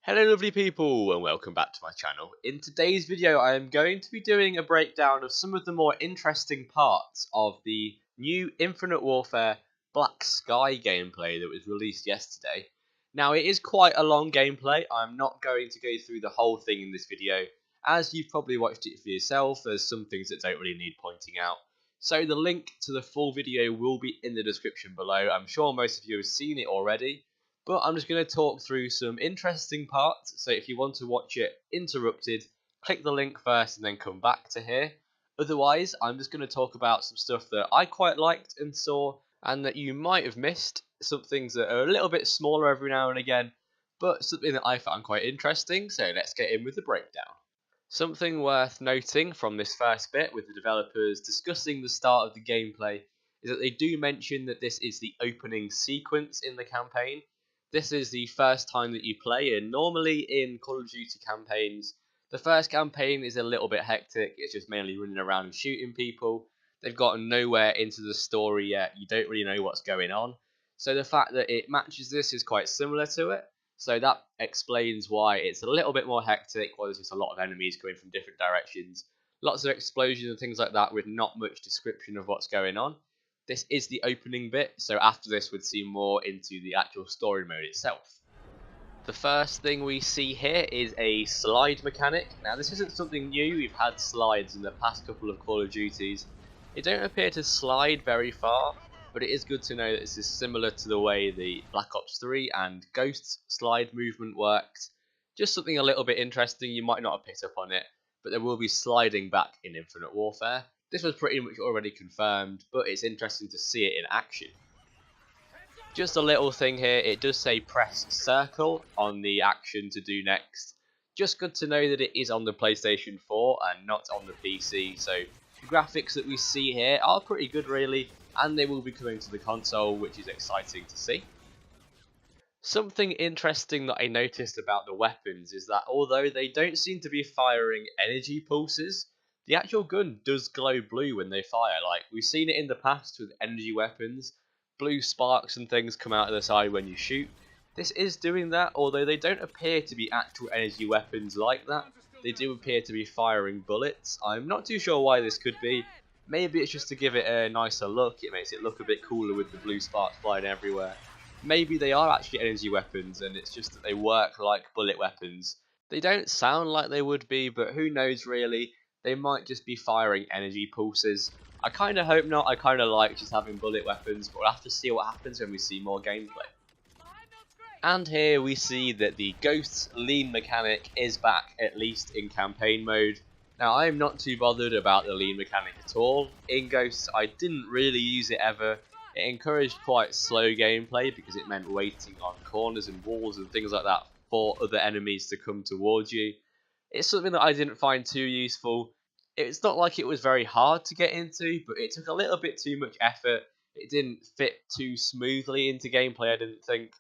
Hello lovely people and welcome back to my channel. In today's video I am going to be doing a breakdown of some of the more interesting parts of the new Infinite Warfare Black Sky gameplay that was released yesterday. Now it is quite a long gameplay. I'm not going to go through the whole thing in this video, as you've probably watched it for yourself. There's some things that don't really need pointing out. So the link to the full video will be in the description below. I'm sure most of you have seen it already. But I'm just going to talk through some interesting parts, so if you want to watch it interrupted, click the link first and then come back to here. Otherwise, I'm just going to talk about some stuff that I quite liked and saw, and that you might have missed, some things that are a little bit smaller every now and again, but something that I found quite interesting, so let's get in with the breakdown. Something worth noting from this first bit with the developers discussing the start of the gameplay is that they do mention that this is the opening sequence in the campaign. This is the first time that you play, and normally in Call of Duty campaigns, the first campaign is a little bit hectic. It's just mainly running around and shooting people. They've gotten nowhere into the story yet. You don't really know what's going on. So the fact that it matches this is quite similar to it. So that explains why it's a little bit more hectic, why there's just a lot of enemies coming from different directions. Lots of explosions and things like that with not much description of what's going on. This is the opening bit, so after this we'd see more into the actual story mode itself. The first thing we see here is a slide mechanic. Now this isn't something new, we've had slides in the past couple of Call of Duties. They don't appear to slide very far, but it is good to know that this is similar to the way the Black Ops 3 and Ghosts slide movement worked. Just something a little bit interesting. You might not have picked up on it, but there will be sliding back in Infinite Warfare. This was pretty much already confirmed, but it's interesting to see it in action. Just a little thing here, it does say press circle on the action to do next. Just good to know that it is on the PlayStation 4 and not on the PC, so the graphics that we see here are pretty good really, and they will be coming to the console, which is exciting to see. Something interesting that I noticed about the weapons is that although they don't seem to be firing energy pulses, the actual gun does glow blue when they fire. Like, we've seen it in the past with energy weapons. Blue sparks and things come out of the side when you shoot. This is doing that, although they don't appear to be actual energy weapons like that. They do appear to be firing bullets. I'm not too sure why this could be. Maybe it's just to give it a nicer look. It makes it look a bit cooler with the blue sparks flying everywhere. Maybe they are actually energy weapons and it's just that they work like bullet weapons. They don't sound like they would be, but who knows really. They might just be firing energy pulses. I kind of hope not. I kind of like just having bullet weapons, but we'll have to see what happens when we see more gameplay. And here we see that the Ghosts lean mechanic is back, at least in campaign mode. Now I am not too bothered about the lean mechanic at all. In Ghosts I didn't really use it ever. It encouraged quite slow gameplay because it meant waiting on corners and walls and things like that for other enemies to come towards you. It's something that I didn't find too useful. It's not like it was very hard to get into, but it took a little bit too much effort. It didn't fit too smoothly into gameplay, I didn't think.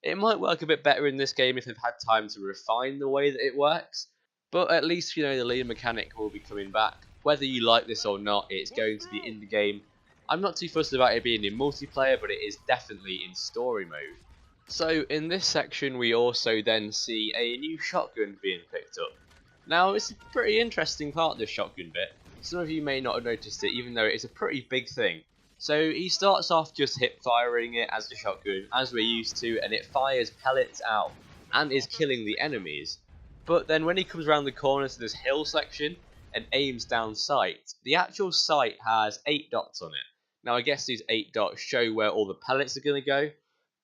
It might work a bit better in this game if they've had time to refine the way that it works. But at least, you know, the lean mechanic will be coming back. Whether you like this or not, it's going to be in the game. I'm not too fussed about it being in multiplayer, but it is definitely in story mode. So in this section we also then see a new shotgun being picked up. Now, it's a pretty interesting part of this shotgun bit. Some of you may not have noticed it, even though it's a pretty big thing. So he starts off just hip firing it as the shotgun, as we're used to, and it fires pellets out and is killing the enemies. But then when he comes around the corner to this hill section and aims down sight, the actual sight has 8 dots on it. Now I guess these 8 dots show where all the pellets are going to go.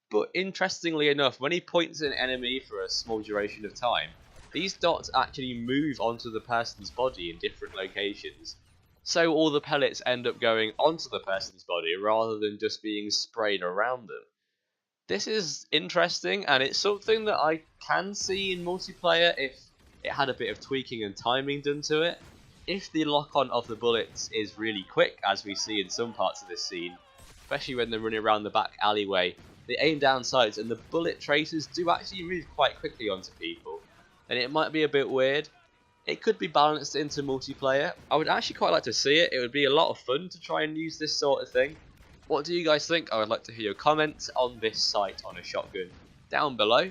But interestingly enough, when he points at an enemy for a small duration of time, these dots actually move onto the person's body in different locations. So all the pellets end up going onto the person's body rather than just being sprayed around them. This is interesting, and it's something that I can see in multiplayer if it had a bit of tweaking and timing done to it. If the lock-on of the bullets is really quick, as we see in some parts of this scene, especially when they're running around the back alleyway, they aim down sights and the bullet traces do actually move quite quickly onto people. And it might be a bit weird. It could be balanced into multiplayer. I would actually quite like to see it. It would be a lot of fun to try and use this sort of thing. What do you guys think? I would like to hear your comments on this sight on a shotgun down below.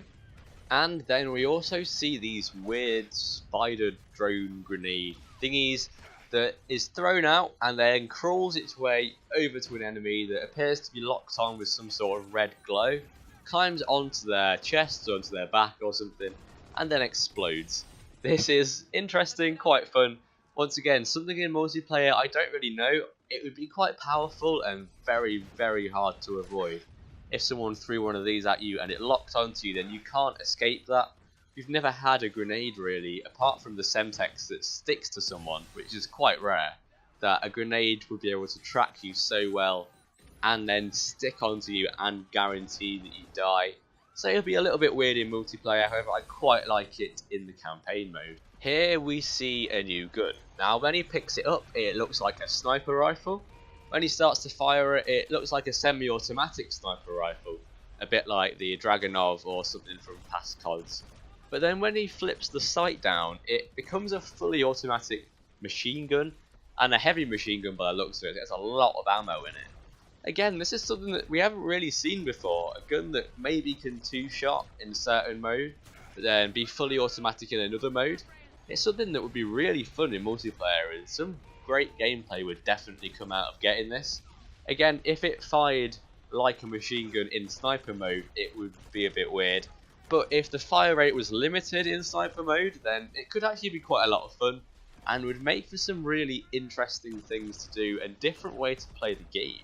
And then we also see these weird spider drone grenade thingies that is thrown out and then crawls its way over to an enemy that appears to be locked on with some sort of red glow, climbs onto their chest or onto their back or something, and then explodes. This is interesting, quite fun. Once again, something in multiplayer I don't really know. It would be quite powerful and very, very hard to avoid. If someone threw one of these at you and it locked onto you, then you can't escape that. We've never had a grenade really, apart from the Semtex that sticks to someone, which is quite rare, that a grenade would be able to track you so well and then stick onto you and guarantee that you die. So it'll be a little bit weird in multiplayer, however I quite like it in the campaign mode. Here we see a new gun. Now when he picks it up, it looks like a sniper rifle. When he starts to fire it, it looks like a semi-automatic sniper rifle, a bit like the Dragunov or something from past CODs. But then when he flips the sight down, it becomes a fully automatic machine gun, and a heavy machine gun by the looks of it. It has a lot of ammo in it. Again, this is something that we haven't really seen before, a gun that maybe can two-shot in certain mode, but then be fully automatic in another mode. It's something that would be really fun in multiplayer, and some great gameplay would definitely come out of getting this. Again, if it fired like a machine gun in sniper mode, it would be a bit weird. But if the fire rate was limited in sniper mode, then it could actually be quite a lot of fun and would make for some really interesting things to do and different way to play the game.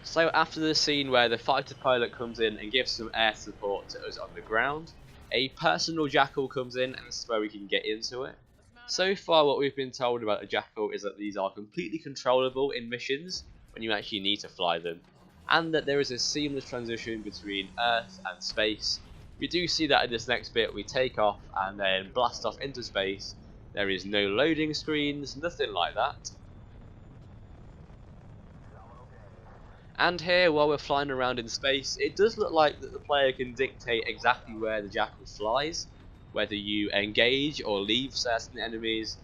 So after the scene where the fighter pilot comes in and gives some air support to us on the ground, a personal jackal comes in, and this is where we can get into it. So far what we've been told about the jackal is that these are completely controllable in missions when you actually need to fly them, and that there is a seamless transition between Earth and space. We do see that in this next bit. We take off and then blast off into space. There is no loading screens, nothing like that. And here, while we're flying around in space, it does look like that the player can dictate exactly where the jackal flies, whether you engage or leave certain enemies.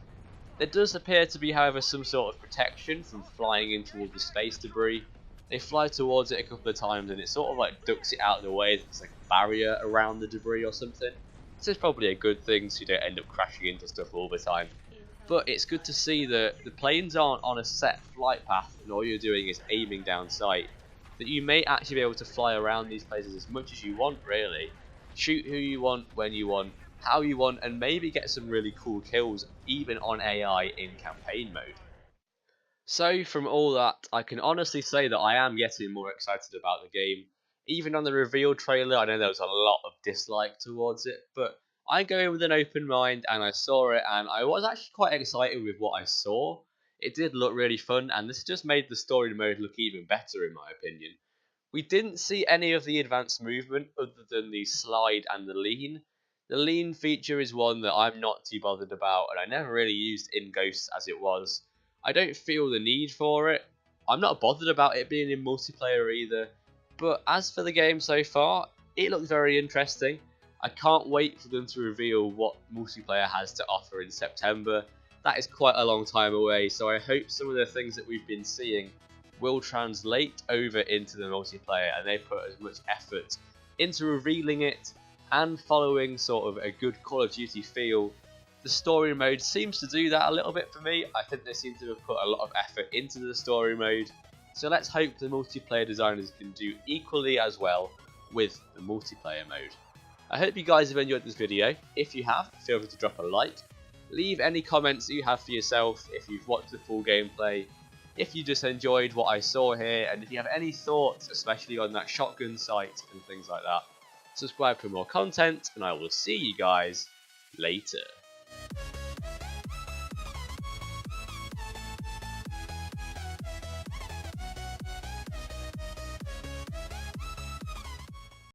There does appear to be, however, some sort of protection from flying into all the space debris. They fly towards it a couple of times and it sort of like ducks it out of the way. It's like a barrier around the debris or something. This is probably a good thing so you don't end up crashing into stuff all the time. But it's good to see that the planes aren't on a set flight path and all you're doing is aiming down sight. That you may actually be able to fly around these places as much as you want really. Shoot who you want, when you want, how you want, and maybe get some really cool kills even on AI in campaign mode. So from all that, I can honestly say that I am getting more excited about the game. Even on the reveal trailer, I know there was a lot of dislike towards it, but I go in with an open mind and I saw it and I was actually quite excited with what I saw. It did look really fun and this just made the story mode look even better in my opinion. We didn't see any of the advanced movement other than the slide and the lean. The lean feature is one that I'm not too bothered about and I never really used in Ghosts as it was. I don't feel the need for it. I'm not bothered about it being in multiplayer either. But as for the game so far, it looks very interesting. I can't wait for them to reveal what multiplayer has to offer in September. That is quite a long time away, so I hope some of the things that we've been seeing will translate over into the multiplayer and they put as much effort into revealing it and following sort of a good Call of Duty feel. The story mode seems to do that a little bit for me. I think they seem to have put a lot of effort into the story mode. So let's hope the multiplayer designers can do equally as well with the multiplayer mode. I hope you guys have enjoyed this video. If you have, feel free to drop a like. Leave any comments that you have for yourself if you've watched the full gameplay. If you just enjoyed what I saw here, and if you have any thoughts, especially on that shotgun sight and things like that. Subscribe for more content, and I will see you guys later.